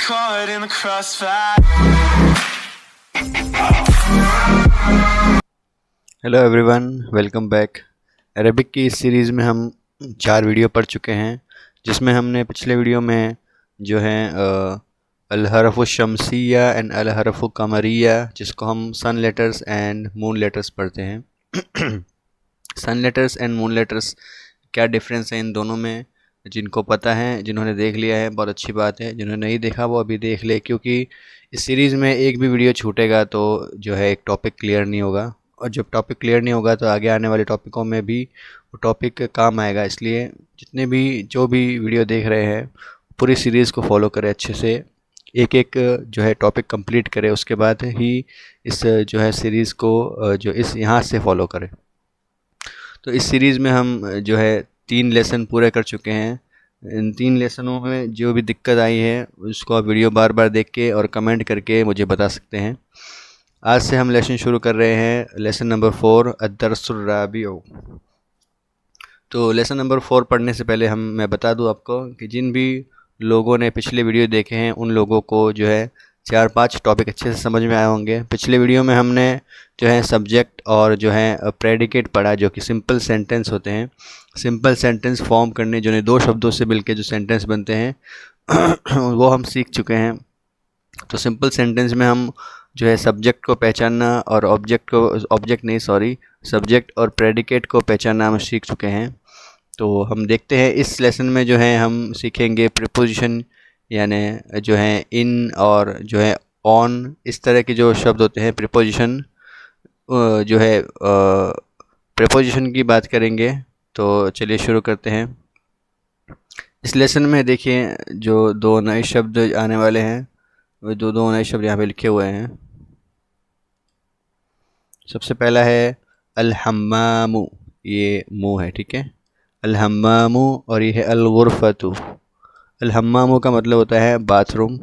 caught in the crossfire. Hello everyone, welcome back. Arabic की इस series में हम 4 वीडियो पढ़ चुके हैं, जिसमें हमने पिछले वीडियो में जो है अल हरफ़ु शम्सिया एंड अल हरफ़ु कमरिया, जिसको हम सन लेटर्स एंड मून लेटर्स पढ़ते हैं। सन लेटर्स एंड मून लेटर्स क्या डिफरेंस है इन दोनों में, जिनको पता है, जिन्होंने देख लिया है बहुत अच्छी बात है, जिन्होंने नहीं देखा वो अभी देख ले, क्योंकि इस सीरीज़ में एक भी वीडियो छूटेगा तो जो है एक टॉपिक क्लियर नहीं होगा, और जब टॉपिक क्लियर नहीं होगा तो आगे आने वाले टॉपिकों में भी वो टॉपिक काम आएगा। इसलिए जितने भी जो भी वीडियो देख रहे हैं पूरी सीरीज़ को फॉलो करें अच्छे से, एक एक जो है टॉपिक कंप्लीट करें, उसके बाद ही इस जो है सीरीज़ को जो इस यहाँ से फॉलो करें। तो इस सीरीज़ में हम जो है 3 लेसन पूरे कर चुके हैं। इन 3 लेसनों में जो भी दिक्कत आई है उसको आप वीडियो बार बार देख के और कमेंट करके मुझे बता सकते हैं। आज से हम लेसन शुरू कर रहे हैं, लेसन नंबर 4 अद-दर्सुर राबिउ। तो लेसन नंबर 4 पढ़ने से पहले मैं बता दूं आपको कि जिन भी लोगों ने पिछले वीडियो देखे हैं उन लोगों को जो है 4-5 टॉपिक अच्छे से समझ में आए होंगे। पिछले वीडियो में हमने जो है सब्जेक्ट और जो है प्रेडिकेट पढ़ा, जो कि सिंपल सेंटेंस होते हैं। सिंपल सेंटेंस फॉर्म करने जो है 2 शब्दों से मिलके जो सेंटेंस बनते हैं वो हम सीख चुके हैं। तो सिंपल सेंटेंस में हम जो है सब्जेक्ट को पहचानना और सब्जेक्ट और प्रेडिकेट को पहचानना हम सीख चुके हैं। तो हम देखते हैं इस लेसन में जो है हम सीखेंगे प्रीपोजिशन, यानी जो है इन और जो है ऑन, इस तरह के जो शब्द होते हैं प्रीपोजिशन, जो है प्रीपोजिशन की बात करेंगे। तो चलिए शुरू करते हैं। इस लेसन में देखिए जो 2 नए शब्द आने वाले हैं, वो 2 नए शब्द यहाँ पे लिखे हुए हैं। सबसे पहला है अल-हम्मामु, ये मुँह है, ठीक है, अल-हम्मामु, और ये है अल-गुरफ़तु। अल-हम्मामु का मतलब होता है बाथरूम,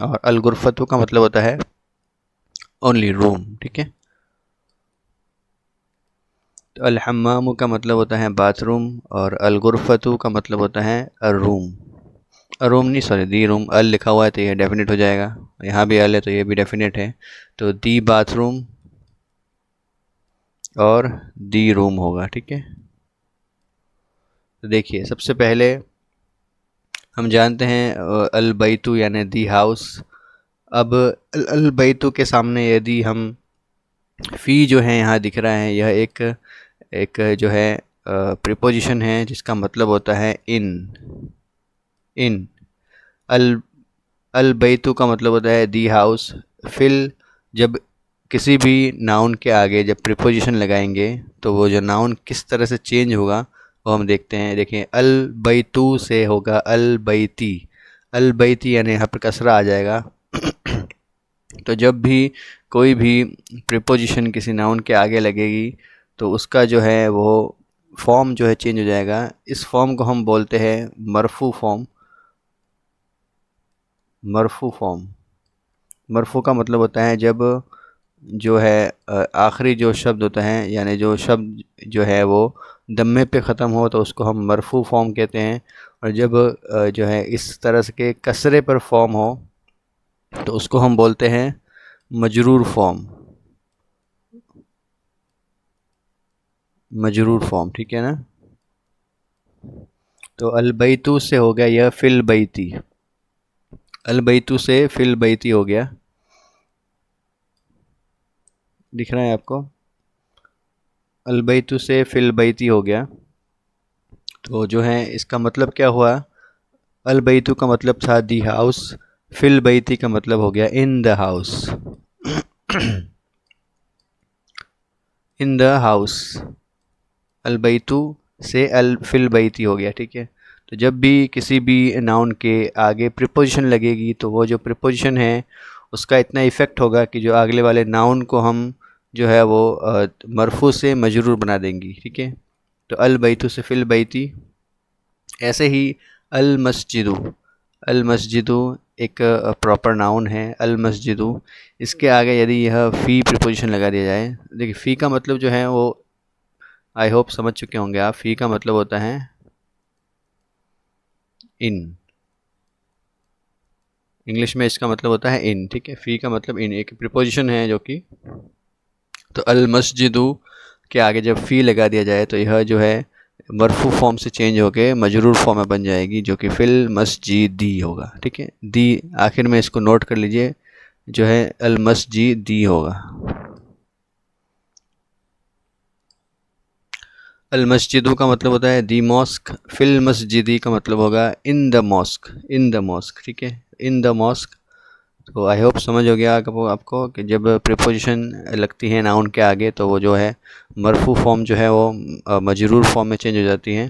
और अल-गुरफ़तु का मतलब होता है ओनली रूम, ठीक है। तो अल-हम्मामु का मतलब होता है बाथरूम और अल-गुरफ़तु का मतलब होता है रूम। रूम नहीं, सॉरी, दी रूम। अल लिखा हुआ है तो ये डेफिनेट हो जाएगा, यहाँ भी अल है तो ये भी डेफिनेट है। तो दी बाथरूम और दी रूम होगा, ठीक है। तो देखिए सबसे पहले हम जानते हैं अल बैतु यानी दी हाउस। अब अल बैतु के सामने यदि हम फ़ी जो है यहाँ दिख रहा है, यह एक जो है प्रीपोजिशन है जिसका मतलब होता है इन। अल अल बैतु का मतलब होता है दी हाउस। फिल, जब किसी भी नाउन के आगे जब प्रीपोजिशन लगाएंगे तो वो जो नाउन किस तरह से चेंज होगा वो हम देखते हैं। देखिए अल बैतु से होगा अल बैती यानी यहाँ पर कसरा आ जाएगा। तो जब भी कोई भी प्रीपोजिशन किसी नाउन के आगे लगेगी तो उसका जो है वो फॉर्म जो है चेंज हो जाएगा। इस फॉर्म को हम बोलते हैं मरफू फॉर्म। मरफू का मतलब होता है जब जो है आखिरी जो शब्द होता है, यानी जो शब्द जो है वो दम्मे पे ख़त्म हो तो उसको हम मरफू फॉर्म कहते हैं। और जब जो है इस तरह से के कसरे पर फॉर्म हो तो उसको हम बोलते हैं मजरूर फॉर्म, ठीक है ना। तो अल बैतु से हो गया यह फिल बैती, अल बैतु से फिल बैती हो गया, दिख रहा है आपको, अल बैतु से फिल बैती हो गया। तो जो है इसका मतलब क्या हुआ, अल बैतु का मतलब था दी हाउस, फिल बैती का मतलब हो गया in the house. In the house, अल बैतु से अल फिल बैती हो गया, ठीक है। तो जब भी किसी भी नाउन के आगे प्रीपोजिशन लगेगी तो वो जो प्रीपोजिशन है उसका इतना इफ़ेक्ट होगा कि जो अगले वाले नाउन को हम जो है वो मरफू से मजरूर बना देंगी, ठीक है। तो अल बैतु से फिल बैती। ऐसे ही अल मस्जिदु एक प्रॉपर नाउन है अल मस्जिदु। इसके आगे यदि यह फ़ी प्रीपोजिशन लगा दिया जाए, देखिए फ़ी का मतलब जो है वो आई होप समझ चुके होंगे आप। फ़ी का मतलब होता है इन, इंग्लिश में इसका मतलब होता है इन, ठीक है। फ़ी का मतलब इन एक प्रीपोजिशन है जो कि, तो अल मस्जिदु के आगे जब फ़ी लगा दिया जाए तो यह जो है मरफू फॉर्म से चेंज होके मजरूर फॉर्म में बन जाएगी, जो कि फ़िल मस्जिदी होगा, ठीक है। दी आखिर में इसको नोट कर लीजिए, जो है अल मस्जिदी होगा। अल मस्जिदु का मतलब होता है दी मॉस्क, फ़िल मस्जिदी का मतलब होगा in the mosque, in the mosque, ठीक है, इन द मॉस्क। तो आई होप समझ हो गया आपको कि जब प्रीपोजिशन लगती है नाउन के आगे तो वो जो है मरफू फॉर्म जो है वो मजरूर फॉर्म में चेंज हो जाती है।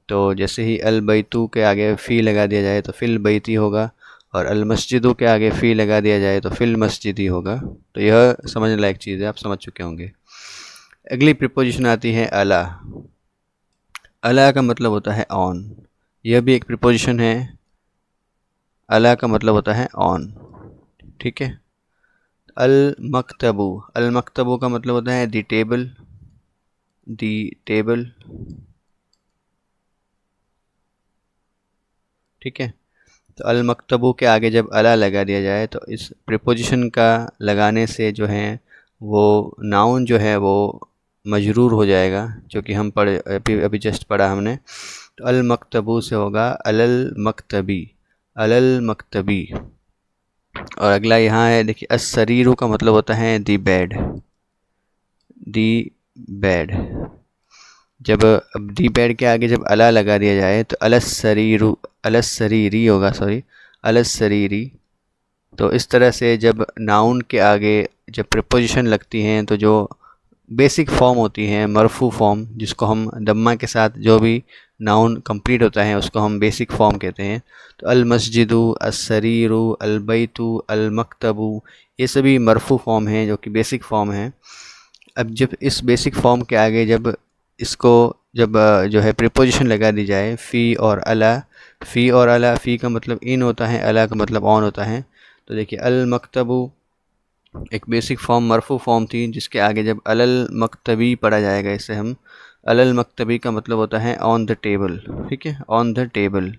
तो जैसे ही अल बैतू के आगे फ़ी लगा दिया जाए तो फ़िल बैती होगा, और अल मस्जिदों के आगे फ़ी लगा दिया जाए तो फ़िल मस्जिदी होगा। तो यह समझने लायक चीज़ है, आप समझ चुके होंगे। अगली प्रीपोजिशन आती है अला। अला का मतलब होता है ऑन, यह भी एक प्रीपोजिशन है। अला का मतलब होता है ऑन, ठीक है। अल मकतबू, अल मकतबू का मतलब होता है दी टेबल, दी टेबल, ठीक है। तो अल मकतबू के आगे जब अला लगा दिया जाए तो इस प्रीपोजिशन का लगाने से जो है वो नाउन जो है वो मजरूर हो जाएगा, जो कि हम पढ़े अभी अभी जस्ट पढ़ा हमने। तो अल मकतबू से होगा अलल मकतबी, अलल मकतबी। और अगला यहाँ है, देखिए अस्सरीरु का मतलब होता है दी बेड, दी बेड। जब अब दी बेड के आगे जब अला लगा दिया जाए तो अलस्सरीरु, अलस्सरीरी होगा, सॉरी अलस्सरीरी। तो इस तरह से जब नाउन के आगे जब प्रीपोजिशन लगती हैं तो जो बेसिक फॉर्म होती है मरफू फॉर्म, जिसको हम दम्मा के साथ जो भी नाउन कंप्लीट होता है उसको हम बेसिक फॉर्म कहते हैं। तो अल मस्जिदु, अस्सरीरु, अल बैतु, अल मकतबु, ये सभी मरफू फॉर्म हैं जो कि बेसिक फॉर्म हैं। अब जब इस बेसिक फॉर्म के आगे जब इसको जब जो है प्रीपोजिशन लगा दी जाए फ़ी और अला, फ़ी और अला, फ़ी का मतलब इन होता है, अला का मतलब ऑन होता है। तो देखिए अल मकतबू एक बेसिक फॉर्म मरफू फॉर्म थी, जिसके आगे जब अलल मकतबी पढ़ा जाएगा, इसे हम अलल मकतबी का मतलब होता है ऑन द टेबल, ठीक है, ऑन द टेबल।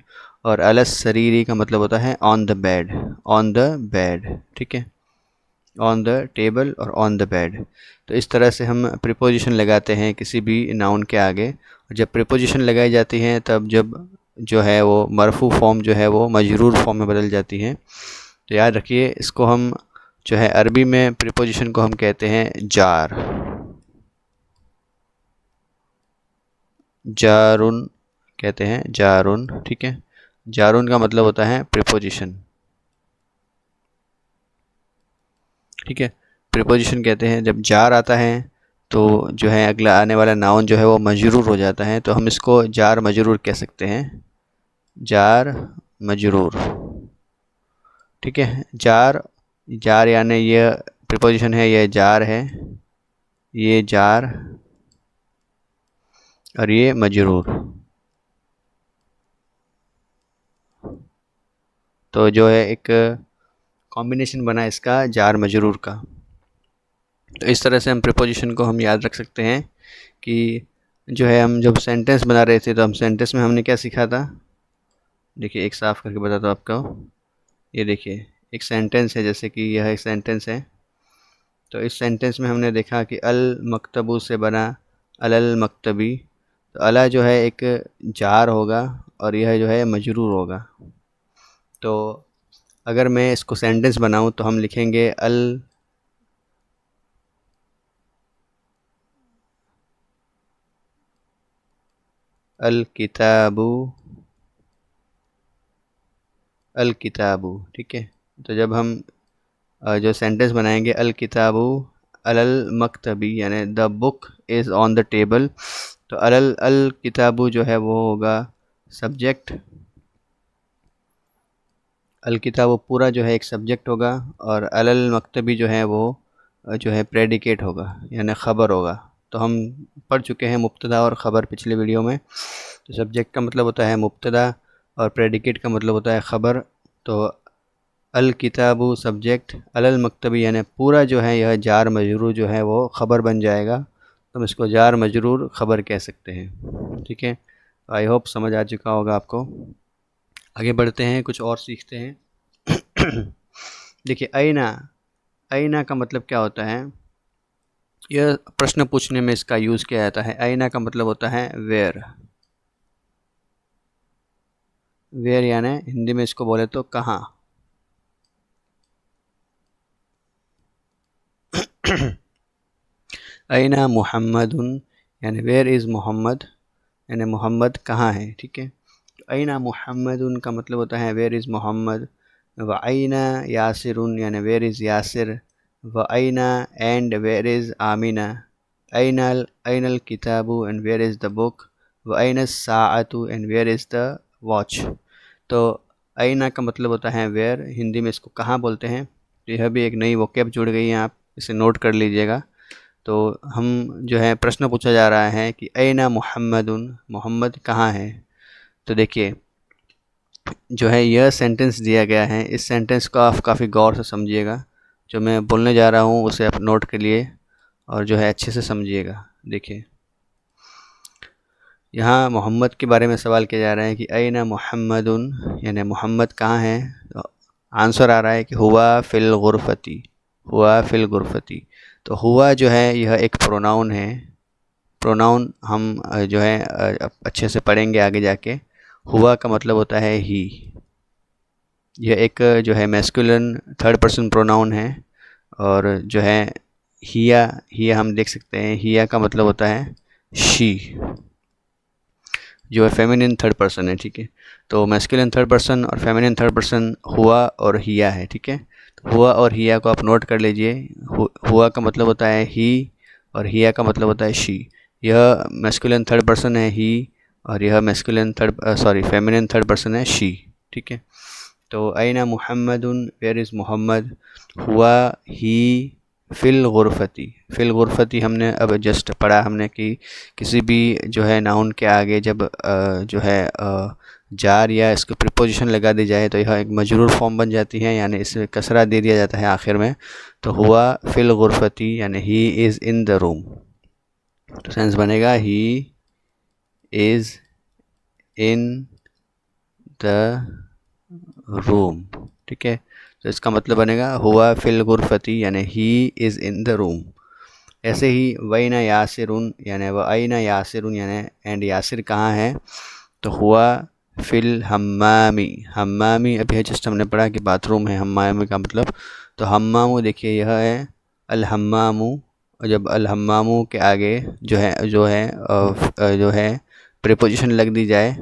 और अलस सरीरी का मतलब होता है on the bed, on the bed, ठीक है, ऑन द टेबल और ऑन द बेड। तो इस तरह से हम प्रीपोजिशन लगाते हैं किसी भी नाउन के आगे। जब प्रीपोजिशन लगाई जाती हैं तब जब जो है वो मरफू फॉर्म जो है वो मजरूर फॉर्म में बदल जाती है। तो याद रखिए, इसको हम जो है अरबी में प्रीपोजिशन को हम कहते हैं जार, जारुन कहते हैं, जारुन, ठीक है। जारुन का मतलब होता है प्रीपोजिशन, ठीक है। प्रीपोजिशन कहते हैं जब जार आता है तो जो है अगला आने वाला नाउन जो है वो मजरूर हो जाता है, तो हम इसको जार मजरूर कह सकते हैं, जार मजरूर, ठीक है। जार, जार यानी ये प्रीपोजिशन है, ये जार है, ये जार, और ये मजरूर। तो जो है एक कॉम्बिनेशन बना इसका जार मजरूर का। तो इस तरह से हम प्रीपोजिशन को हम याद रख सकते हैं कि जो है हम जब सेंटेंस बना रहे थे तो हम सेंटेंस में हमने क्या सीखा था। देखिए एक साफ़ करके बताता हूँ आपको। ये देखिए एक सेंटेंस है, जैसे कि यह एक सेंटेंस है। तो इस सेंटेंस में हमने देखा कि अल मकतबू से बना अलल मकतबी। तो अला जो है एक जार होगा और यह जो है मजरूर होगा। तो अगर मैं इसको सेंटेंस बनाऊं तो हम लिखेंगे अल किताबु, अल किताबु, ठीक है। तो जब हम जो सेंटेंस बनाएंगे अल किताबु अलल मकतबी, यानी the book is on the table. तो अल किताबु जो है वो होगा सब्जेक्ट, अल किताबु पूरा जो है एक सब्जेक्ट होगा, और अलल मकतबी जो है वो जो है प्रेडिकेट होगा, यानी ख़बर होगा। तो हम पढ़ चुके हैं मुब्तदा और ख़बर पिछले वीडियो में। तो सब्जेक्ट का मतलब होता है मुब्तदा और प्रेडिकेट का मतलब होता है ख़बर। तो अल किताबु सब्जेक्ट, अलल मकतबी यानी पूरा जो है यह जार मजरूर जो है वो ख़बर बन जाएगा, तो हम इसको जार मजरूर ख़बर कह सकते हैं। ठीक है, आई होप समझ आ चुका होगा आपको। आगे बढ़ते हैं, कुछ और सीखते हैं। देखिए आईना, आईना का मतलब क्या होता है, यह प्रश्न पूछने में इसका यूज़ किया जाता है। आईना का मतलब होता है वेयर, वेयर यानी हिंदी में इसको बोले तो कहाँ। आईना मुहम्मदुन यानी वेयर इज़ मोहम्मद, यानी मोहम्मद कहाँ है। ठीक है, तो आईना मुहम्मदुन का मतलब होता है वेयर इज़ मोहम्मद। व आईना यासिरुन यानी वेयर इज़ यासिर। व आईना एंड वेयर इज़ आमिना। आइनल किताबु and where is the book. व आइना साअतु and where is the watch. तो आईना का मतलब होता है वेयर, हिंदी में इसको कहाँ बोलते हैं। तो यह भी एक नई वोकैब जुड़ गई है, आप इसे नोट कर लीजिएगा। तो हम जो है प्रश्न पूछा जा रहा है कि आईना मुहम्मदुन, मोहम्मद कहाँ है। तो देखिए जो है यह सेंटेंस दिया गया है, इस सेंटेंस को आप काफ़ी गौर से समझिएगा। जो मैं बोलने जा रहा हूँ उसे आप नोट कर लिए और जो है अच्छे से समझिएगा। देखिए यहाँ मोहम्मद के बारे में सवाल किया जा रहा है कि अयना मुहम्मदुन यानी मोहम्मद कहाँ है। तो आंसर आ रहा है कि हुआ फिल गुरफती, हुआ फिल गुरफती। तो हुआ जो है यह एक प्रोनाउन है, प्रोनाउन हम जो है अच्छे से पढ़ेंगे आगे जाके। हुआ का मतलब होता है ही, यह एक जो है मैस्कुलिन थर्ड पर्सन प्रोनाउन है। और जो है हिया, हिया हम देख सकते हैं, हिया का मतलब होता है शी, जो है फेमिनिन थर्ड पर्सन है। ठीक है, तो मैस्कुलिन थर्ड पर्सन और फेमिनिन थर्ड पर्सन हुआ और हिया है। ठीक है, तो हुआ और हिया को आप नोट कर लीजिए। हुआ का मतलब होता है ही और हिया का मतलब होता है शी। यह मैस्कुलिन थर्ड पर्सन है ही और यह मैस्कुलिन फेमिनिन थर्ड पर्सन है शी। ठीक है, तो अयना मुहम्मदुन वेयर इज़ मोहम्मद। हुआ ही फ़िल गुरफती, फ़िल गुरफती हमने अब जस्ट पढ़ा हमने कि किसी भी जो है नाउन के आगे जब जो है जार या इसको प्रीपोजिशन लगा दी जाए तो यह एक मजरूर फॉर्म बन जाती है, यानी इसे कसरा दे दिया जाता है आखिर में। तो हुआ फ़िल गुरफती यानी ही इज़ इन द रूम। तो सेंस बनेगा ही इज़ इन द रूम। ठीक है, तो इसका मतलब बनेगा हुआ फिल गुरफती यानी ही इज़ इन द रूम। ऐसे ही वैना यासिरुन यानी व आइना यासिरुन यानी एंड यासिर कहाँ है। तो हुआ फिल हम्मामी, हम्मामी अभी जस्ट हमने पढ़ा कि बाथरूम है, हम्मामी का मतलब। तो हम्मामू देखिए यह है अल हम्मामू, और जब अल हम्मामू के आगे जो है प्रीपोजिशन लग दी जाए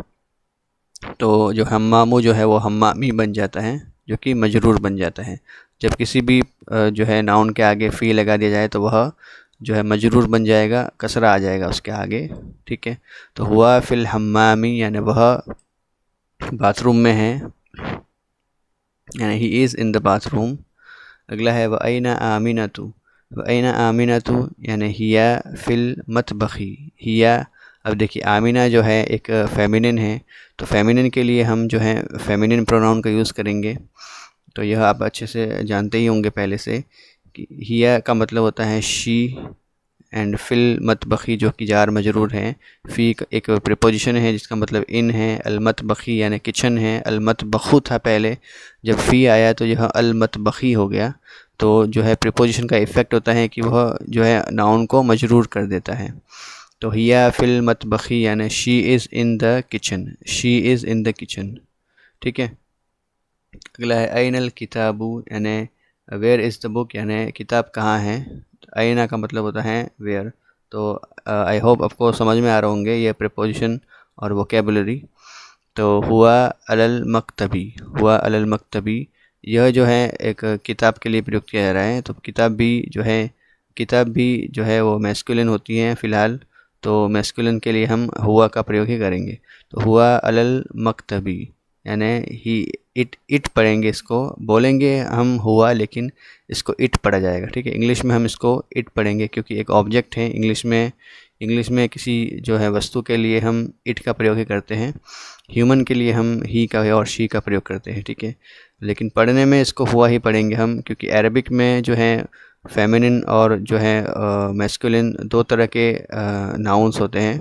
तो जो हम्मामू जो है वो हम्मामी बन जाता है, जो कि मजरूर बन जाता है। जब किसी भी जो है नाउन के आगे फ़ी लगा दिया जाए तो वह जो है मजरूर बन जाएगा, कसरा आ जाएगा उसके आगे। ठीक है, तो हुआ फिल हम्मामी यानी वह बाथरूम में है, यानी ही इज़ इन द बाथरूम। अगला है व अयना आमिनतु, व अयना आमिनतु यानी हिया फिल मतबखी, हिया। अब देखिए आमिना जो है एक फेमिनिन है, तो फेमिनिन के लिए हम जो है फेमिनिन प्रोनाउन का यूज़ करेंगे। तो यह आप अच्छे से जानते ही होंगे पहले से कि हिया का मतलब होता है शी एंड फिल मतबखी जो कि जार मजरूर है। फ़ी एक प्रीपोजिशन है जिसका मतलब इन है। अलमतबखी यानी किचन है, अलमतबखू था पहले, जब फ़ी आया तो यह अलमतबखी हो गया। तो जो है प्रीपोजिशन का इफ़ेक्ट होता है कि वह जो है नाउन को मजरूर कर देता है। तो हिया फिल मतबखी यानी she is in the kitchen, she is in the kitchen. ठीक है, अगला है अयनल किताबु यानी वेयर इज़ द बुक, यानी किताब कहाँ है। अयना का मतलब होता है वेयर। तो आई होप आपको समझ में आ रहे होंगे ये प्रीपोजिशन और वोकेबलरी। तो हुआ अलल मकतबी, हुआ अलल मकतबी, यह जो है एक किताब के लिए प्रयोग किया जा रहा है। तो किताब भी जो है वो मैस्कुलिन होती हैं फ़िलहाल, तो मैस्कुलिन के लिए हम हुआ का प्रयोग ही करेंगे। तो हुआ अलल मकतबी यानी ही, इट पढ़ेंगे, इसको बोलेंगे हम हुआ लेकिन इसको इट पढ़ा जाएगा। ठीक है, इंग्लिश में हम इसको इट पढ़ेंगे क्योंकि एक ऑब्जेक्ट है, इंग्लिश में इंग्लिश में किसी जो है वस्तु के लिए हम इट का प्रयोग ही करते हैं, ह्यूमन के लिए हम ही का और शी का प्रयोग करते हैं, ठीक है। लेकिन पढ़ने में इसको हुआ ही पढ़ेंगे हम, क्योंकि अरबिक में जो है फेमिनिन और जो है मैस्कुलिन दो तरह के नाउन्स होते हैं।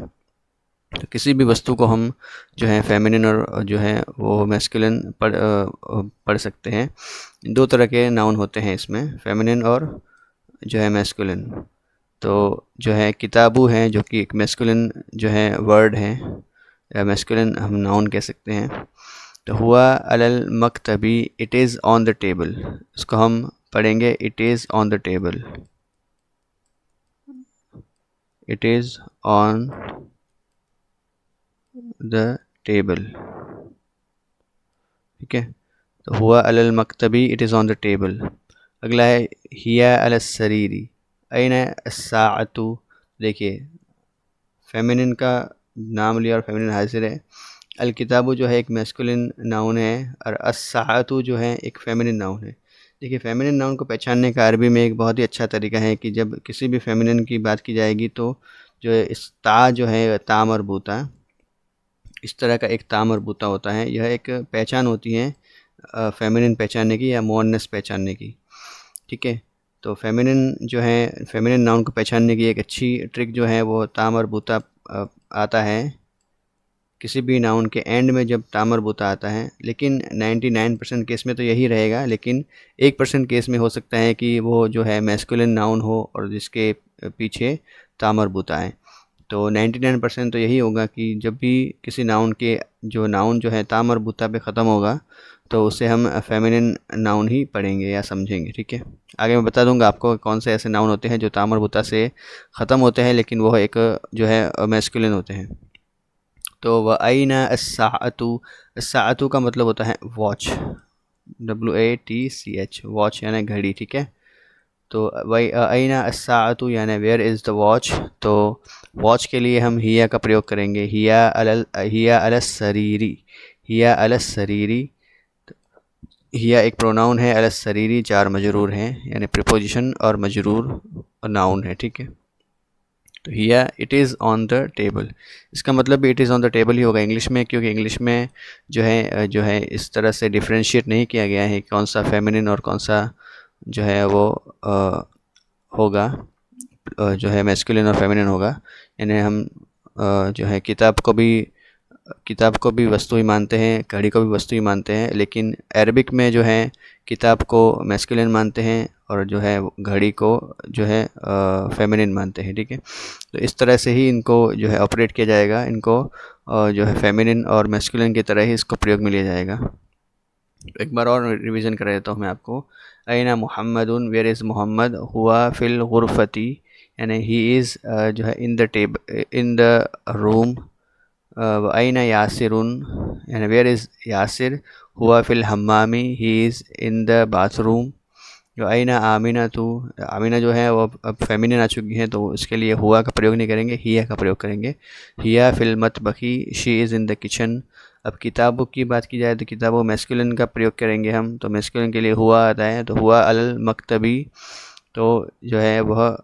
तो किसी भी वस्तु को हम जो है फेमिनिन और जो है वो मैस्कुलिन पढ़ सकते हैं। दो तरह के नाउन होते हैं इसमें, फेमिनिन और जो है मैस्कुलिन। तो जो है किताबू है जो कि एक मैस्कुलिन जो है वर्ड है, या मैस्कुलिन हम नाउन कह सकते हैं। तो हुआ अलल मकतबी, it is on the table, इसको हम पढ़ेंगे it is on the table, it is on the table, ठीक है। तो हुआ अलल मकतबी, it is on the table. अगला है हिया अल सरीरी, ऐन अस्साअतु। देखिए फेमिनिन का नाम लिया और फेमिनिन हाजिर है। अल किताबु जो है एक मैस्कुलिन नाउन है और अस्साअतु जो है एक फेमिनिन नाउन है। देखिए फेमिनिन नाउन को पहचानने का अरबी में एक बहुत ही अच्छा तरीका है कि जब किसी भी फेमिनिन की बात की जाएगी तो जो है इस ता जो है ता मरबूता, इस तरह का एक ता मरबूता होता है। यह एक पहचान होती है फेमिनिन पहचानने की या मुअन्नस पहचानने की, ठीक है। तो फेमिनिन जो है फेमिनिन नाउन को पहचानने की एक अच्छी ट्रिक जो है वो ता मरबूता आता है किसी भी नाउन के एंड में जब ता मरबूता आता है। लेकिन 99% केस में तो यही रहेगा, लेकिन 1% केस में हो सकता है कि वो जो है मैस्कुलिन नाउन हो और जिसके पीछे ता मरबूता है। तो 99% तो यही होगा कि जब भी किसी नाउन के जो नाउन जो है ता मरबूता पे ख़त्म होगा तो उसे हम फेमिनिन नाउन ही पढ़ेंगे या समझेंगे, ठीक है। आगे मैं बता दूंगा आपको कौन से ऐसे नाउन होते हैं जो ता मरबूता से ख़त्म होते हैं लेकिन वो एक जो है मैस्कुलिन होते हैं। तो व आईना अस्साअतु, अस्साअतु का मतलब होता है वॉच, WATCH, वॉच यानी घड़ी, ठीक है। तो वही आईना अस्साअतु यानी वेयर इज़ द वॉच। तो वॉच के लिए हम हिया का प्रयोग करेंगे, हिया अलस सरीरी, हिया अलस सरीरी। हिया एक प्रोनाउन है, अलस सरीरी चार मजरूर हैं, यानी प्रीपोजिशन और मजरूर नाउन है, ठीक है। तो हिया it is on the table, इसका मतलब भी it is on the table ही होगा इंग्लिश में, क्योंकि इंग्लिश में जो है इस तरह से डिफ्रेंशिएट नहीं किया गया है कौन सा फेमिनिन और कौन सा जो है वो होगा जो है मैस्कुलिन और फेमिनिन होगा। यानी हम जो है किताब को भी वस्तु ही मानते हैं, घड़ी को भी वस्तु ही मानते हैं, लेकिन अरबिक में जो है किताब को मैस्कुलिन मानते हैं और जो है घड़ी को जो है फेमिनिन मानते हैं, ठीक है। तो इस तरह से ही इनको जो है ऑपरेट किया जाएगा, इनको जो है फेमिनिन और मैस्कुलिन की तरह ही इसको प्रयोग में लिया जाएगा। तो एक बार और रिवीजन कर देता हूँ मैं आपको। ऐना मुहम्मदुन, वेयर इज़ मोहम्मद, हुआ फिल गुरफती यानी ही इज़ जो है इन द रूम। ऐना यासिरुन यानी वेयर इज़ यासिर, हुआ फिल हम्मामी, he is in the bathroom. जो ऐना आमिना तो आमिना जो है वो अब फेमिनिन आ चुकी है तो इसके लिए हुआ का प्रयोग नहीं करेंगे, हिया का प्रयोग करेंगे। हिया फिल मतबखी, she is in the kitchen. अब किताबों की बात की जाए तो किताबों मैस्कुलिन का प्रयोग करेंगे हम, तो मैस्कुलिन के लिए हुआ आता है, तो हुआ अलल मकतबी, तो जो है वह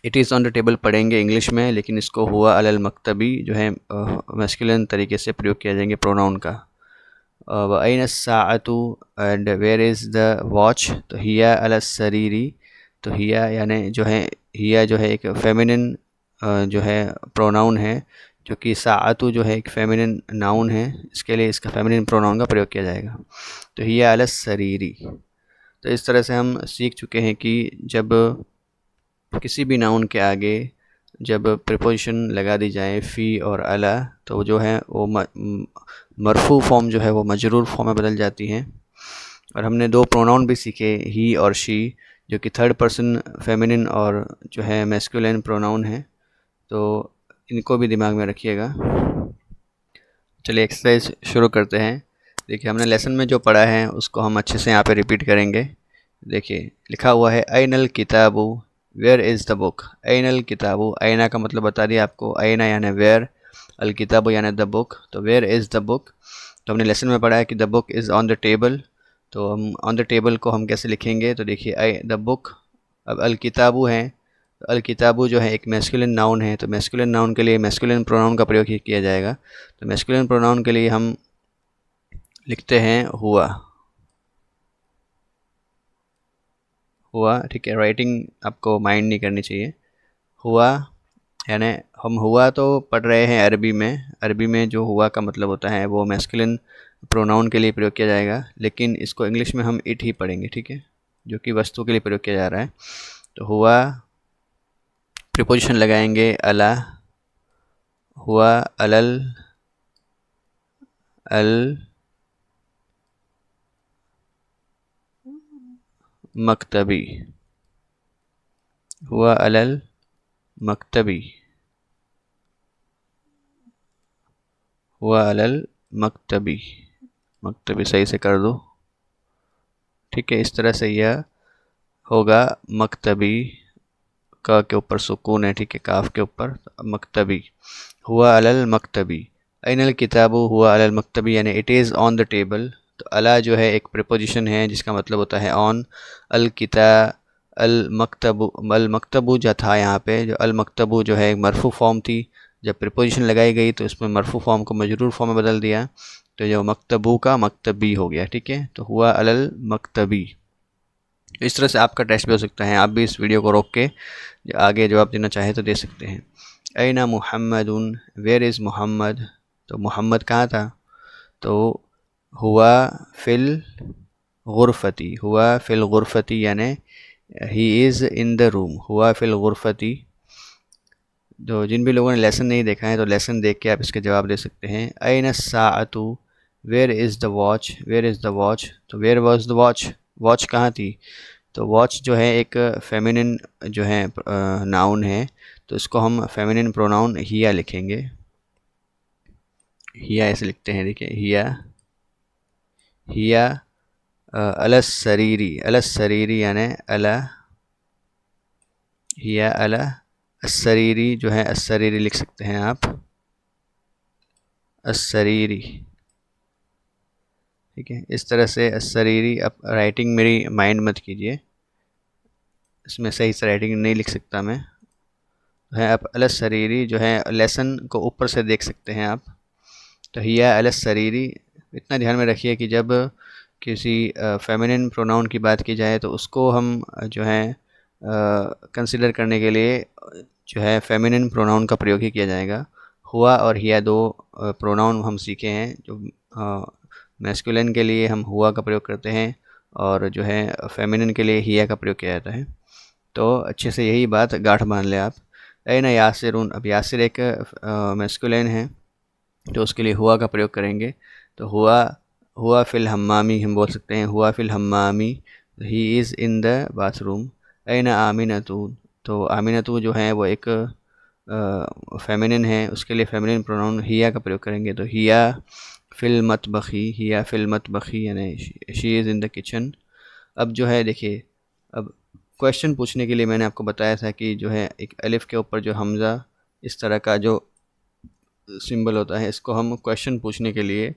it is on the table पढ़ेंगे इंग्लिश में, लेकिन इसको हुआ अलल मकतबी जो है मैस्कुलिन तरीके से प्रयोग किया जाएंगे प्रोनाउन का। व ऐन अस्साअतु and where is the watch, तो हिया अलस सरीरी। तो हिया यानी जो है हिया जो है एक फेमिनिन जो है प्रोनाउन है, जो कि साअतु जो है एक फेमिनिन नाउन है, इसके लिए इसका फेमिनिन प्रोनाउन का प्रयोग किया जाएगा। तो हिया अलस सरीरी। तो इस तरह से हम सीख चुके हैं कि जब किसी भी नाउन के आगे जब प्रीपोजिशन लगा दी जाए फ़ी और अला, तो जो है वो मरफू फॉर्म जो है वो मजरूर फॉर्म में बदल जाती हैं। और हमने दो प्रोनाउन भी सीखे, ही और शी, जो कि थर्ड पर्सन फेमिनिन और जो है मैस्कुलिन प्रोनाउन है, तो इनको भी दिमाग में रखिएगा। चलिए एक्सरसाइज शुरू करते हैं। देखिए हमने लेसन में जो पढ़ा है उसको हम अच्छे से यहाँ पे रिपीट करेंगे। देखिए लिखा हुआ है ऐनल किताबु, वेयर इज़ द बुक। ऐनल किताबु, ऐना का मतलब बता दिया आपको, ऐना यानी वेयर, अल किताबु यानी द बुक, तो वेयर इज़ द बुक। तो हमने लेसन में पढ़ा है कि the book is on the table, तो हम ऑन द टेबल को हम कैसे लिखेंगे, तो देखिए द बुक, अब अल किताबु है अल किताबु जो है एक मैस्कुलिन नाउन है, तो मैस्कुलिन नाउन के लिए मैस्कुलिन प्रोनाउन का प्रयोग ही किया जाएगा। तो मैस्कुलिन प्रोनाउन के लिए हम लिखते हैं हुआ। हुआ, ठीक है, राइटिंग आपको माइंड नहीं करनी चाहिए। हुआ यानी हम हुआ तो पढ़ रहे हैं अरबी में। अरबी में जो हुआ का मतलब होता है वो मैस्कुलिन प्रोनाउन के लिए प्रयोग किया जाएगा, लेकिन इसको इंग्लिश में हम इट ही पढ़ेंगे, ठीक है, जो कि वस्तु के लिए प्रयोग किया जा रहा है। तो हुआ प्रीपोजिशन लगाएंगे अला, हुआ अलल अल मकतबी, हुआ अलल मकतबी, हुआ अलल मकतबी। मकतबी सही से कर दो, ठीक है। इस तरह से यह होगा मकतबी, का के ऊपर सुकून है, ठीक है, काफ के ऊपर, मकतबी। हुआ अलल मकतबी, अनल किताबु हुआ अलल मकतबी, यानी it is on the table. तो अला जो है एक प्रीपोजिशन है जिसका मतलब होता है ऑन। अल किता अल मकतबु जो था यहाँ पे, जो अल मकतबु जो है एक मरफू फॉर्म थी, जब प्रीपोजिशन लगाई गई तो इसमें मरफू फॉर्म को मजरूर फॉर्म में बदल दिया, तो जो मकतबू का मकतबी हो गया, ठीक है। तो हुआ अलल मकतबी। इस तरह से आपका टेस्ट भी हो सकता है, आप भी इस वीडियो को रोक के आगे जवाब देना चाहे तो दे सकते हैं। ऐना मुहम्मदुन, वेयर इज़ मोहम्मद, तो मोहम्मद कहाँ था, तो हुआ फिल गुरफती, हुआ फिल गुरफती यानी ही इज़ इन द रूम, हुआ फिल गुरफती। तो जिन भी लोगों ने लेसन नहीं देखा है तो लेसन देख के आप इसके जवाब दे सकते हैं। ऐना साअतु, where is the watch, where is the watch, तो where was the watch, watch कहाँ थी। तो वॉच जो है एक फेमिनिन जो है नाउन है, तो इसको हम फेमिनिन प्रोनाउन हिया लिखेंगे। हिया ऐसे लिखते हैं, देखिए, हिया, हिया अलस शरीरी, अलस शरीरी यानी अला, हिया अला शरीरी जो है शरीरी लिख सकते हैं आप, शरीरी, ठीक है। इस तरह से शरीरी। अब राइटिंग मेरी माइंड मत कीजिए, इसमें सही से राइटिंग नहीं लिख सकता मैं, है आप अलस शरीरी जो है लेसन को ऊपर से देख सकते हैं आप। तो हिया अलस शरीरी, इतना ध्यान में रखिए कि जब किसी फेमिनिन प्रोनाउन की बात की जाए तो उसको हम जो है कंसिडर करने के लिए जो है फेमिनिन प्रोनाउन का प्रयोग ही किया जाएगा। हुआ और हिया दो प्रोनाउन हम सीखे हैं, जो मैस्कुलिन के लिए हम हुआ का प्रयोग करते हैं और जो है फेमिनिन के लिए हिया का प्रयोग किया जाता है। तो अच्छे से यही बात गांठ बांध ले आप। ऐना यासिरुन, अब यासिर एक मैस्कुलिन है तो उसके लिए हुआ का प्रयोग करेंगे। तो हुआ, हुआ फिल हम्मामी हम बोल सकते हैं, हुआ फिल हम्मामी, he is in the bathroom. ऐना आमिनतू, तो आमिनतू जो है वो एक फेमिनिन है, उसके लिए फेमिनिन प्रोनाउन हिया का प्रयोग करेंगे। तो हिया फिल मतबखी, हिया फिल मतबखी यानी she is in the kitchen. अब जो है देखिए, अब क्वेश्चन पूछने के लिए मैंने आपको बताया था कि जो है एक अलिफ़ के ऊपर जो हमज़ा इस तरह का जो सिंबल होता है, इसको हम क्वेश्चन पूछने के लिए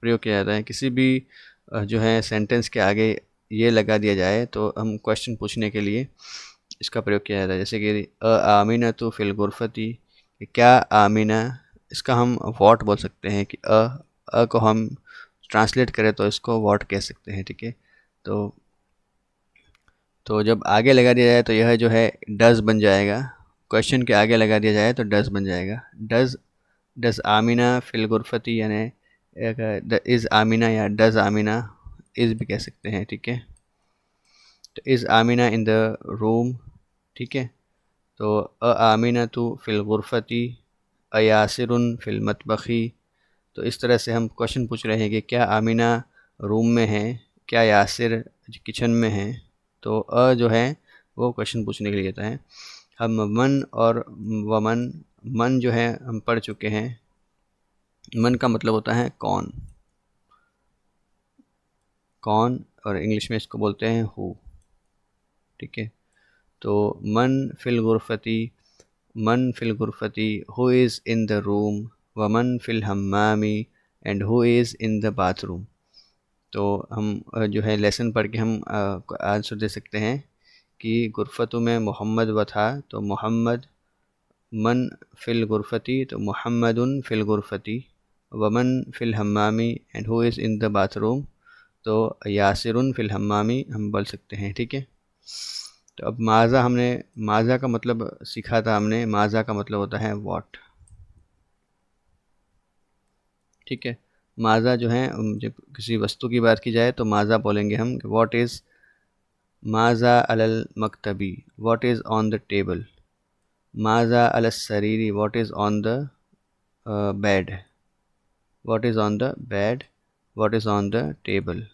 प्रयोग किया जाता है। किसी भी जो है सेंटेंस के आगे ये लगा दिया जाए तो हम क्वेश्चन पूछने के लिए इसका प्रयोग किया जाता है। जैसे कि आमिना तो फिल गुरफती, क्या आमिना, इसका हम वॉट बोल सकते हैं कि को हम ट्रांसलेट करें तो इसको वॉट कह सकते हैं, ठीक है। तो जब आगे लगा दिया जाए तो यह जो है डज़ बन जाएगा, क्वेश्चन के आगे लगा दिया जाए तो डज़ बन जाएगा। डज़ आमिना फिल गुरफती यानी इज़ आमिना या डज़ आमिना, इज़ भी कह सकते हैं, ठीक है। तो is Amina in the room, ठीक है। तो आमिना तो फिल गुरफती, यासिरुन फिल मतबखी। तो इस तरह से हम क्वेश्चन पूछ रहे हैं कि क्या आमिना रूम में है, क्या यासिर किचन में है। तो जो है वो क्वेश्चन पूछने के लिए आता है। हम मन और वमन, मन जो है हम पढ़ चुके हैं, मन का मतलब होता है कौन, कौन, और इंग्लिश में इसको बोलते हैं हु, ठीक है। तो मन फिल गुरफती, who is in the room, वमन फिल हम्मामी, and who is in the bathroom. तो हम जो है लेसन पढ़ के हम आंसर दे सकते हैं कि गुरफतु में मोहम्मद व था तो मोहम्मद, मन फ़िल गुरफती तो मुहम्मदुन फ़िल गुरफती, वमन फ़िल हम्मामी and who is in the bathroom तो यासिरुन फ़िल हम्मामी हम बोल सकते हैं। ठीक है, तो अब माज़ा का मतलब सीखा था हमने। माज़ा का मतलब होता है व्हाट। ठीक है, माज़ा जो है जब किसी वस्तु की बात की जाए तो माज़ा बोलेंगे हम, व्हाट इज़ माज़ा अलल मकतबी, what is on the table. माज़ा अलस सरीरी, what is on the bed, what is on the bed, what is on the table.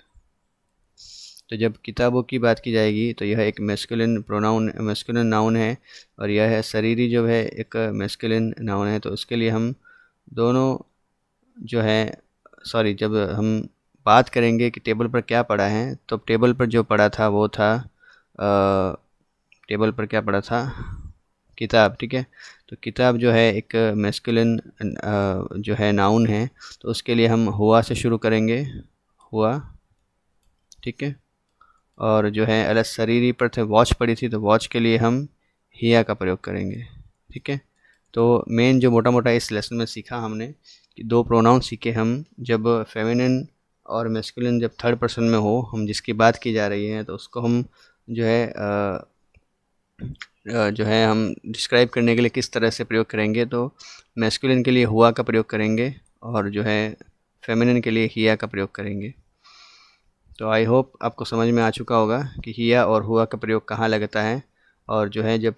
तो जब किताबों की बात की जाएगी तो यह एक मैस्कुलिन नाउन है, और यह है सरीरी जो है एक मैस्कुलिन नाउन है। तो उसके लिए हम दोनों जो है जब हम बात करेंगे कि टेबल पर क्या पड़ा है, तो टेबल पर जो पड़ा था वो था टेबल पर क्या पड़ा था, किताब। ठीक है, तो किताब जो है एक मैस्कुलिन जो है नाउन है, तो उसके लिए हम हुआ से शुरू करेंगे, हुआ। ठीक है, और जो है अलस शरीरी पर थे वॉच पड़ी थी, तो वॉच के लिए हम हिया का प्रयोग करेंगे। ठीक है, तो मेन जो मोटा मोटा इस लेसन में सीखा हमने कि दो प्रोनाउन सीखे हम, जब फेमिनिन और मैस्कुलिन जब थर्ड पर्सन में हो, हम जिसकी बात की जा रही है तो उसको हम जो है हम डिस्क्राइब करने के लिए किस तरह से प्रयोग करेंगे। तो मैस्कुलिन के लिए हुआ का प्रयोग करेंगे, और जो है फेमिनिन के लिए हिया का प्रयोग करेंगे। तो आई होप आपको समझ में आ चुका होगा कि हिया और हुआ का प्रयोग कहाँ लगता है, और जो है जब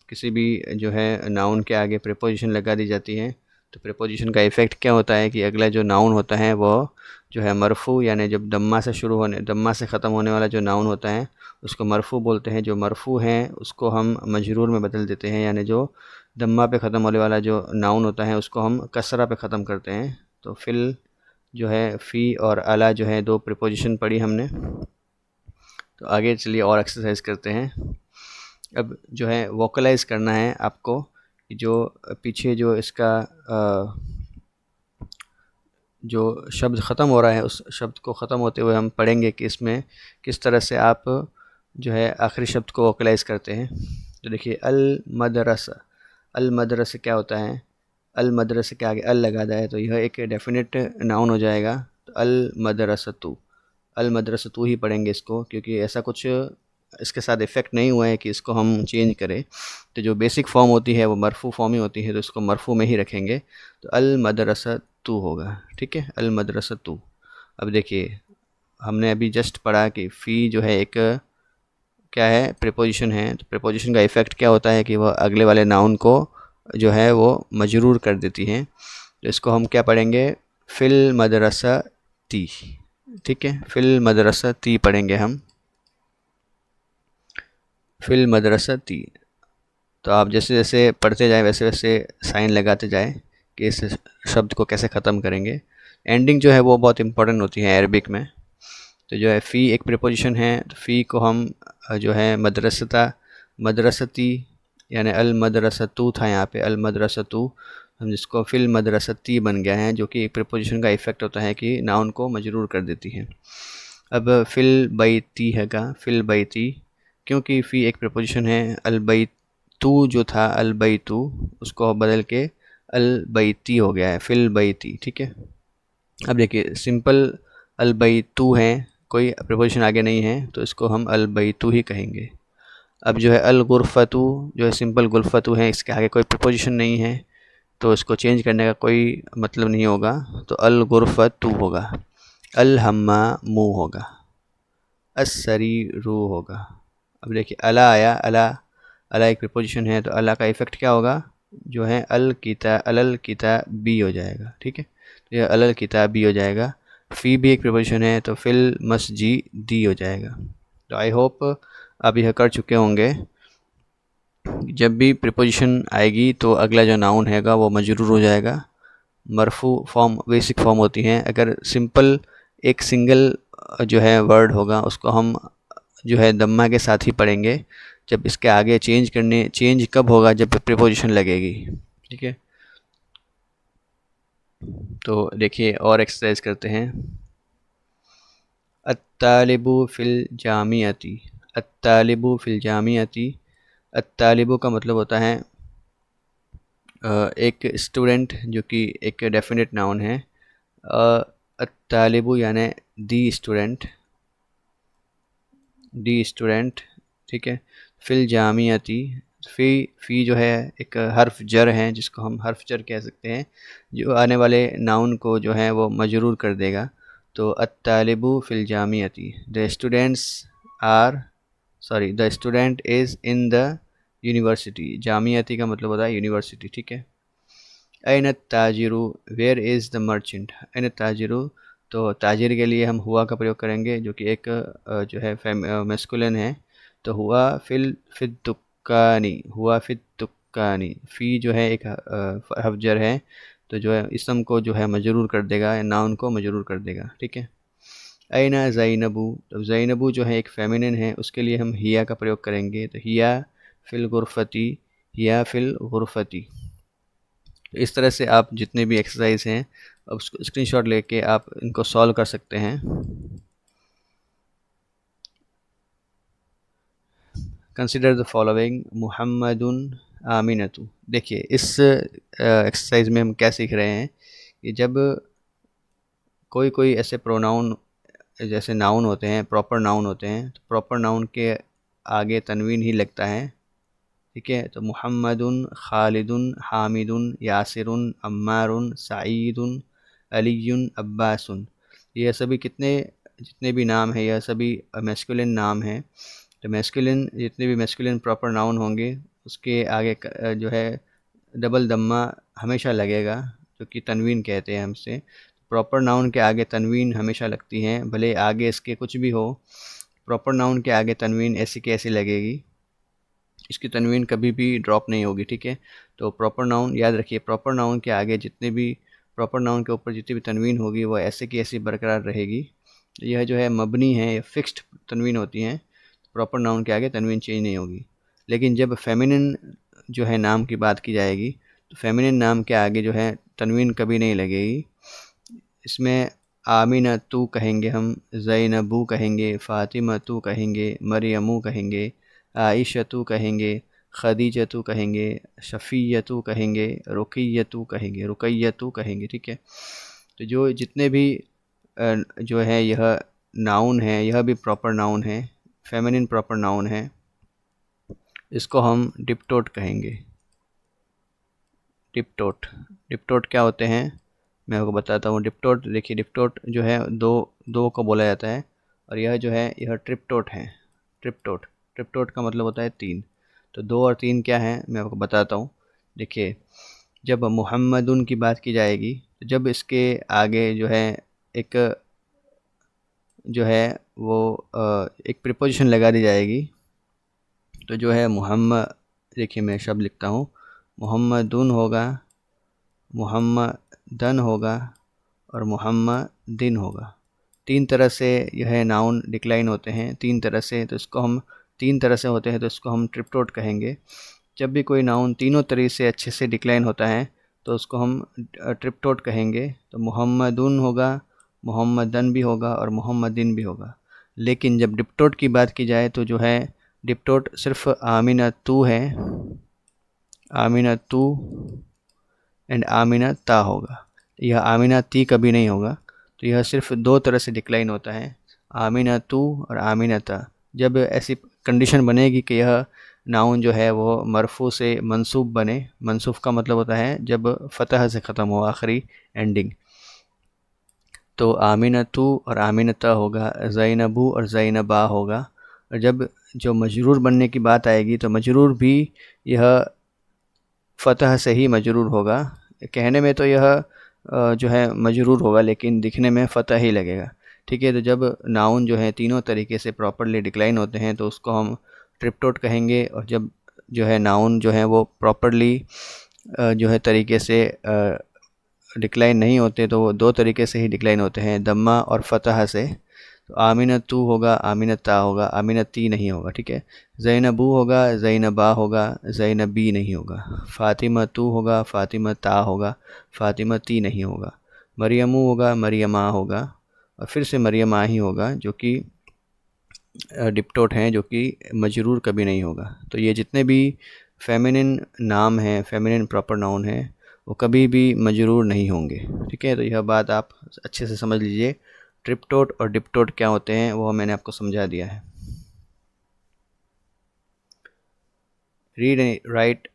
किसी भी जो है नाउन के आगे प्रीपोजिशन लगा दी जाती है तो प्रीपोजिशन का इफ़ेक्ट क्या होता है कि अगला जो नाउन होता है वो जो है मरफू, यानी जब दम्मा से ख़त्म होने वाला जो नाउन होता है उसको मरफू बोलते हैं। जो मरफू हैं उसको हम मजरूर में बदल देते हैं, यानी जो दम्मा पे ख़त्म होने वाला जो नाउन होता है उसको हम कसरा पे ख़त्म करते हैं। तो फिल जो है फ़ी और अला जो है दो प्रीपोजिशन पढ़ी हमने। तो आगे चलिए और एक्सरसाइज करते हैं। अब जो है वोकलाइज करना है आपको, जो पीछे जो इसका जो शब्द ख़त्म हो रहा है उस शब्द को ख़त्म होते हुए हम पढ़ेंगे कि इसमें किस तरह से आप जो है आखिरी शब्द को वोकलाइज करते हैं। तो देखिए अल मदरसा क्या होता है, अल मदरसे के आगे अल लगा दिया है तो यह एक डेफिनेट नाउन हो जाएगा। तो अल मदरसतू ही पढ़ेंगे इसको, क्योंकि ऐसा कुछ इसके साथ इफ़ेक्ट नहीं हुआ है कि इसको हम चेंज करें। तो जो बेसिक फॉर्म होती है वो मरफू फॉर्म ही होती है, तो इसको मरफू में ही रखेंगे। तो अल मदरसतू होगा। ठीक है, अल मदरसतू। अब देखिए हमने अभी जस्ट पढ़ा कि फ़ी जो है एक क्या है, प्रीपोजिशन है। तो प्रीपोजिशन का इफ़ेक्ट क्या होता है कि वह अगले वाले नाउन को जो है वो मजरूर कर देती हैं। तो इसको हम क्या पढ़ेंगे, फ़िल मदरसा ती। ठीक है, फ़िल मदरसा ती पढ़ेंगे हम, फ़िल मदरसा ती। तो आप जैसे जैसे पढ़ते जाएं वैसे वैसे साइन लगाते जाएं कि इस शब्द को कैसे ख़त्म करेंगे। एंडिंग जो है वो बहुत इंपॉर्टेंट होती है अरबिक में। तो जो है फ़ी एक प्रीपोजिशन है, तो फ़ी को हम जो है मदरसती यानी अल मदरसतू था यहाँ पे, अल मदरसतू हम जिसको फ़िल मदरसती बन गया है, जो कि एक प्रीपोजिशन का इफ़ेक्ट होता है कि नाउन को मजरूर कर देती है। अब फ़िल बैती हैगा, फ़िल बैती, क्योंकि फ़ी एक प्रीपोजिशन है। अल बैतू जो था अल बैतू उसको बदल के अल बैती हो गया है, फ़िल बैती। ठीक है, अब देखिए सिंपल अल बैतू है, कोई प्रीपोजिशन आगे नहीं है, तो इसको हम अल बैतू ही कहेंगे। अब जो है अल गुरफतू जो है सिंपल गुरफतू है, इसके आगे कोई प्रीपोजिशन नहीं है, तो इसको चेंज करने का कोई मतलब नहीं होगा, तो अल गुरफतू होगा। अल हम्मा मुँह होगा, अस्सरी रू होगा। अब देखिए अला आया, अला एक प्रीपोजिशन है, तो अला का इफ़ेक्ट क्या होगा, जो है अलल किताबी हो जाएगा। ठीक है, तो यह अलल किताबी हो जाएगा। फ़ी भी एक प्रीपोजिशन है, तो फिल मस्जिदी हो जाएगा। तो आई होप आप यह कर चुके होंगे। जब भी प्रीपोजिशन आएगी तो अगला जो नाउन हैगा वो मजरूर हो जाएगा। मरफू फॉर्म बेसिक फॉर्म होती हैं। अगर सिंपल एक सिंगल जो है वर्ड होगा उसको हम जो है दम्मा के साथ ही पढ़ेंगे। जब इसके आगे चेंज कब होगा, जब प्रीपोजिशन लगेगी। ठीक है, तो देखिए और एक्सरसाइज करते हैं। अत्तालिबु फिल जामियती, अत्तालिबु फिल जामियती। अत्तालिबु का मतलब होता है एक स्टूडेंट, जो कि एक डेफिनेट नाउन है। अत्तालिबु यानी दी स्टूडेंट, ठीक है। फिल जामियती, फ़ी जो है एक हर्फ जर है, जिसको हम हर्फ जर कह सकते हैं, जो आने वाले नाउन को जो है वो मजरूर कर देगा। तो अत्तालिबु फिल जामियती, the students are, sorry, the student is in the university. जामियती का मतलब होता है यूनिवर्सिटी, ठीक है। ऐन ताजिरु, वेयर इज़ द मर्चेंट। ऐन ताजिरु, तो ताजिर के लिए हम हुआ का प्रयोग करेंगे, जो कि एक जो है मैस्कुलिन है। तो हुआ फिल दुक्कानी, हुआ फिल दुक्कानी। फ़ी जो है एक हर्फ जर है, तो जो है इसम को जो है मजरूर कर देगा, या नाउन को मजरूर कर देगा, ठीक है। ऐना ज़ैनबू, तो ज़ैनबू जो है एक फेमिनिन है, उसके लिए हम हिया का प्रयोग करेंगे। तो हिया फिल गुरफती, हिया फिल गुरफती। इस तरह से आप जितने भी एक्सरसाइज हैं, अब उसको स्क्रीनशॉट लेके आप इनको सॉल्व कर सकते हैं। कंसिडर द फॉलोइंग मुहम्मदुन आमिनतु। देखिए इस एक्सरसाइज में हम क्या सीख रहे हैं कि जब कोई कोई ऐसे प्रोनाउन, जैसे नाउन होते हैं, प्रॉपर नाउन होते हैं, तो प्रॉपर नाउन के आगे तनवीन ही लगता है, ठीक है। तो मुहम्मदुन, खालिदुन, हामिदुन, यासिरुन, अम्मारुन, सईदुन, अलीयुन, अब्बासुन, ये सभी जितने भी नाम हैं, यह सभी मैस्कुलिन नाम हैं। तो मैस्कुलिन, जितने भी मैस्कुलिन प्रॉपर नाउन होंगे, उसके आगे जो है डबल दम्मा हमेशा लगेगा, जो कि तनवीन कहते हैं हमसे। प्रॉपर नाउन के आगे तनवीन हमेशा लगती है, भले आगे इसके कुछ भी हो, प्रॉपर नाउन के आगे तनवीन ऐसी की ऐसी लगेगी, इसकी तनवीन कभी भी ड्रॉप नहीं होगी, ठीक है। तो प्रॉपर नाउन याद रखिए, प्रॉपर नाउन के आगे जितने भी, प्रॉपर नाउन के ऊपर जितनी भी तनवीन होगी, वो ऐसे की ऐसी बरकरार रहेगी। यह जो है मबनी है, ये फिक्स्ड तनवीन होती हैं, प्रॉपर नाउन के आगे तनवीन चेंज नहीं होगी। लेकिन जब फेमिनिन जो है नाम की बात की जाएगी, तो फेमिनिन नाम के आगे जो है तनवीन कभी नहीं लगेगी। इसमें आमिनतु कहेंगे हम, ज़ैनबू कहेंगे, फ़ातिमतु कहेंगे, मरियमू कहेंगे, आइशतु कहेंगे, खदीजतु कहेंगे, शफ़ियतु कहेंगे, रुक़ियतु कहेंगे, रुक़ैयतु कहेंगे, ठीक है। तो जो जितने भी जो है यह नाउन है, यह भी प्रॉपर नाउन है, फेमिनिन प्रॉपर नाउन है, इसको हम डिप्टोट कहेंगे। डिप्टोट, डिप्टोट क्या होते हैं मैं आपको बताता हूँ। डिप्टोट, देखिए डिप्टोट जो है दो को बोला जाता है, और यह जो है यह ट्रिप्टोट है। ट्रिप्टोट का मतलब होता है तीन। तो दो और तीन क्या है मैं आपको बताता हूँ। देखिए जब मुहम्मदुन की बात की जाएगी, तो जब इसके आगे जो है एक जो है वो एक प्रीपोजिशन लगा दी जाएगी, तो जो है मोहम्मद, देखिए मैं शब्द लिखता हूँ, मुहम्मदुन होगा, मुहम्मदन होगा, और मुहम्मदिन होगा। तीन तरह से यह नाउन डिक्लाइन होते हैं, तीन तरह से, तो इसको हम तीन तरह से होते हैं, तो इसको हम ट्रिप्टोट कहेंगे। जब भी कोई नाउन तीनों तरीके से अच्छे से डिक्लाइन होता है, तो उसको हम ट्रिप्टोट कहेंगे। तो मुहम्मदुन होगा, मुहम्मदन भी होगा, और मुहम्मदिन भी होगा। लेकिन जब डिप्टोट की बात की जाए, तो जो है डिप्टोट सिर्फ आमिनतु है, आमिनतु एंड आमिनता होगा। यह आमिनती कभी नहीं होगा। तो यह सिर्फ दो तरह से डिक्लाइन होता है, आमिनतु और आमिनता। जब ऐसी कंडीशन बनेगी कि यह नाउन जो है वो मरफू से मंसूब बने, मंसूब का मतलब होता है जब फ़तह से ख़त्म हो, आखिरी एंडिंग। तो आमिनतु और आमिनता होगा, ज़ैनबू और ज़ैनबा होगा। और जब जो मजरूर बनने की बात आएगी, तो मजरूर भी यह फ़तह से ही मजरूर होगा। कहने में तो यह जो है मजरूर होगा, लेकिन दिखने में फ़तह ही लगेगा, ठीक है। तो जब नाउन जो है तीनों तरीके से प्रॉपरली डिक्लाइन होते हैं, तो उसको हम ट्रिप्टोट कहेंगे। और जब जो है नाउन जो है वो प्रॉपरली जो है तरीके से डिक्लाइन नहीं होते, तो वो दो तरीके से ही डिक्लाइन होते हैं, दम्मा और फ़तह से। तो आमिनतु होगा, आमिनता होगा, आमिनती नहीं होगा, ठीक है। ज़ैनबू होगा, ज़ैनबा होगा, ज़ैनबी नहीं होगा। फ़ातिमतु होगा, फ़ातिमता होगा, फ़ातिमती नहीं होगा। मरियमू होगा, मरियमा होगा, और फिर से मरियमा ही होगा, जो कि डिप्टोट हैं जो कि मजरूर कभी नहीं होगा। तो ये जितने भी फेमिनिन नाम हैं, फेमिनिन प्रॉपर नाउन हैं, वो कभी भी मजरूर नहीं होंगे। ठीक है, तो यह बात आप अच्छे से समझ लीजिए। ट्रिप्टोट और डिप्टोट क्या होते हैं वो मैंने आपको समझा दिया है। Read and write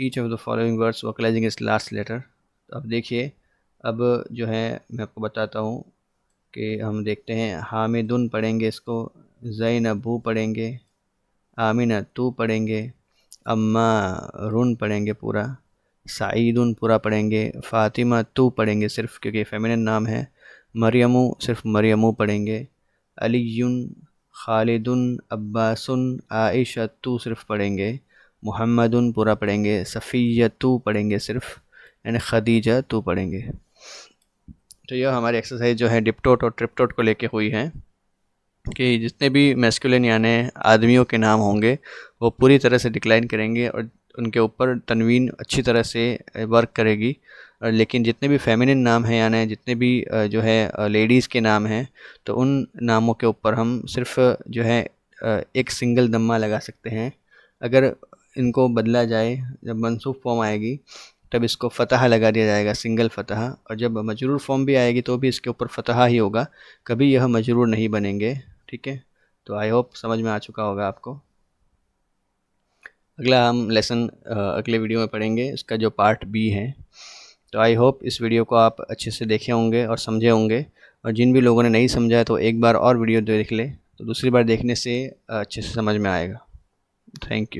each of the following words vocalising its last letter. तो अब देखिए, अब जो है मैं आपको बताता हूँ कि हम देखते हैं। हामिदुन पढ़ेंगे इसको, ज़ैनबू पढ़ेंगे, आमिना तू पढ़ेंगे, अम्मा रुन पढ़ेंगे पूरा, साइदुन पूरा पढ़ेंगे, फ़ातिमा तू पढ़ेंगे सिर्फ क्योंकि फेमिनिन नाम है, मरियमू सिर्फ मरियमू पढ़ेंगे, अलीयुन, खालिदुन, अब्बासुन, आइशा तू सिर्फ पढ़ेंगे, मुहम्मदुन पूरा पढ़ेंगे, सफ़िया तू पढ़ेंगे सिर्फ, यानी खदीजा तू पढ़ेंगे। तो यह हमारी एक्सरसाइज जो है डिप्टोट और ट्रिप्टोट को लेके हुई है कि जितने भी मैस्कुलिन यानी आदमियों के नाम होंगे वो पूरी तरह से डिक्लाइन करेंगे और उनके ऊपर तनवीन अच्छी तरह से वर्क करेगी। और लेकिन जितने भी फेमिनिन नाम हैं यानी जितने भी जो है लेडीज़ के नाम हैं, तो उन नामों के ऊपर हम सिर्फ जो है एक सिंगल दम्मा लगा सकते हैं। अगर इनको बदला जाए, जब मंसूब फॉर्म आएगी तब इसको फ़तहा लगा दिया जाएगा, सिंगल फ़तहा। और जब मजरूर फॉर्म भी आएगी तो भी इसके ऊपर फ़तहा ही होगा, कभी यह मजरूर नहीं बनेंगे। ठीक है, तो आई होप समझ में आ चुका होगा आपको। अगला हम लेसन अगले वीडियो में पढ़ेंगे, इसका जो पार्ट बी है। तो आई होप इस वीडियो को आप अच्छे से देखे होंगे और समझे होंगे। और जिन भी लोगों ने नहीं समझा है तो एक बार और वीडियो देख ले, तो दूसरी बार देखने से अच्छे से समझ में आएगा। Thank you.